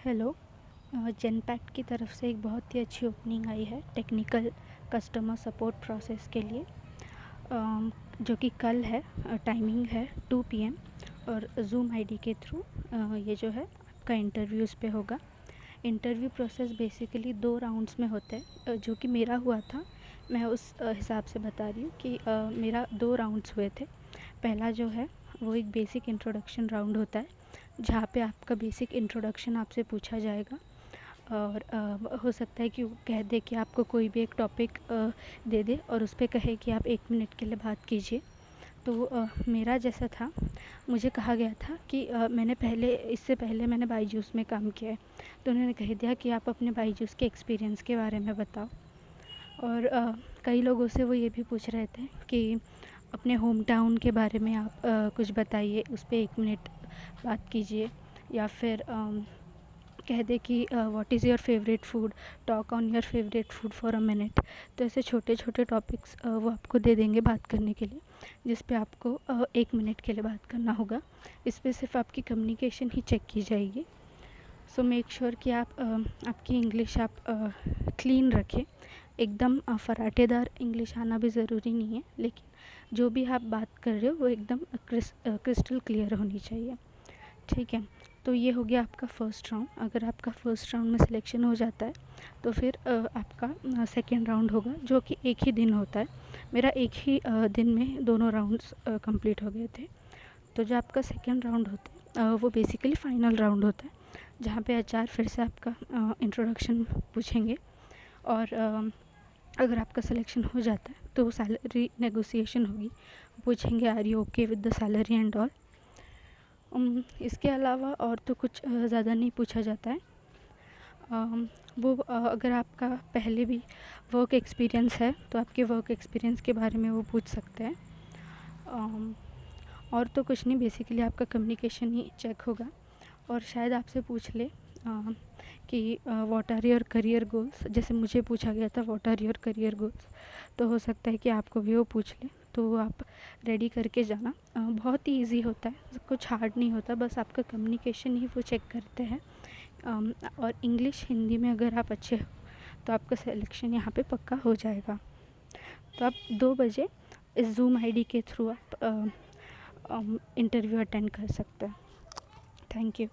Hello. Genpact की तरफ से एक बहुत ही अच्छी ओपनिंग आई है टेक्निकल कस्टमर सपोर्ट प्रोसेस के लिए, जो कि कल है। टाइमिंग है 2 PM और ज़ूम आईडी के थ्रू ये जो है आपका इंटरव्यू इस पे होगा। इंटरव्यू प्रोसेस बेसिकली 2 राउंड्स में होता है, जो कि मेरा हुआ था। मैं उस हिसाब से बता रही हूँ कि मेरा 2 राउंड्स हुए थे। पहला जो है वो एक बेसिक इंट्रोडक्शन राउंड होता है, जहाँ पे आपका बेसिक इंट्रोडक्शन आपसे पूछा जाएगा और हो सकता है कि वो कह दे कि आपको कोई भी एक टॉपिक दे दे और उस पे कहे कि आप 1 मिनट के लिए बात कीजिए। तो मेरा जैसा था, मुझे कहा गया था कि इससे पहले मैंने बायजूस में काम किया है, तो उन्होंने कह दिया कि आप अपने बायजूस के एक्सपीरियंस के बारे में बताओ। और कई लोगों से वो ये भी पूछ रहे थे कि अपने होम टाउन के बारे में आप कुछ बताइए, उस पे 1 मिनट बात कीजिए, या फिर कह दे कि what is your favourite food, talk on your favourite food for a minute. तो ऐसे छोटे छोटे टॉपिक्स वो आपको दे देंगे बात करने के लिए, जिस पे आपको 1 मिनट के लिए बात करना होगा। इस पे सिर्फ आपकी कम्युनिकेशन ही चेक की जाएगी। सो मेक श्योर कि आपकी इंग्लिश आप क्लीन रखें। एकदम फराटेदार इंग्लिश आना भी ज़रूरी नहीं है, लेकिन जो भी आप बात कर रहे हो वो एकदम क्रिस्टल क्लियर होनी चाहिए। ठीक है, तो ये हो गया आपका फ़र्स्ट राउंड। अगर आपका फ़र्स्ट राउंड में सिलेक्शन हो जाता है तो फिर आपका सेकेंड राउंड होगा, जो कि एक ही दिन होता है। मेरा एक ही दिन में दोनों राउंड्स कंप्लीट हो गए थे। तो जो आपका सेकेंड राउंड होता है वो बेसिकली फ़ाइनल राउंड होता है, जहाँ पे एचआर फिर से आपका इंट्रोडक्शन पूछेंगे। और अगर आपका सिलेक्शन हो जाता है तो सैलरी नेगोशिएशन होगी। पूछेंगे are you okay with the salary and all. इसके अलावा और तो कुछ ज़्यादा नहीं पूछा जाता है। अगर आपका पहले भी वर्क एक्सपीरियंस है तो आपके वर्क एक्सपीरियंस के बारे में वो पूछ सकते हैं। और तो कुछ नहीं, बेसिकली आपका कम्युनिकेशन ही चेक होगा। और शायद आपसे पूछ ले कि what are your career goals. जैसे मुझे पूछा गया था what are your career goals, तो हो सकता है कि आपको भी वो पूछ ले, तो आप रेडी करके जाना। बहुत ही इजी होता है, कुछ हार्ड नहीं होता, बस आपका कम्युनिकेशन ही वो चेक करते हैं। और इंग्लिश हिंदी में अगर आप अच्छे हो तो आपका सिलेक्शन यहाँ पे पक्का हो जाएगा। तो आप 2 बजे इस ज़ूम आईडी के थ्रू आप इंटरव्यू अटेंड कर सकते हैं। Thank you.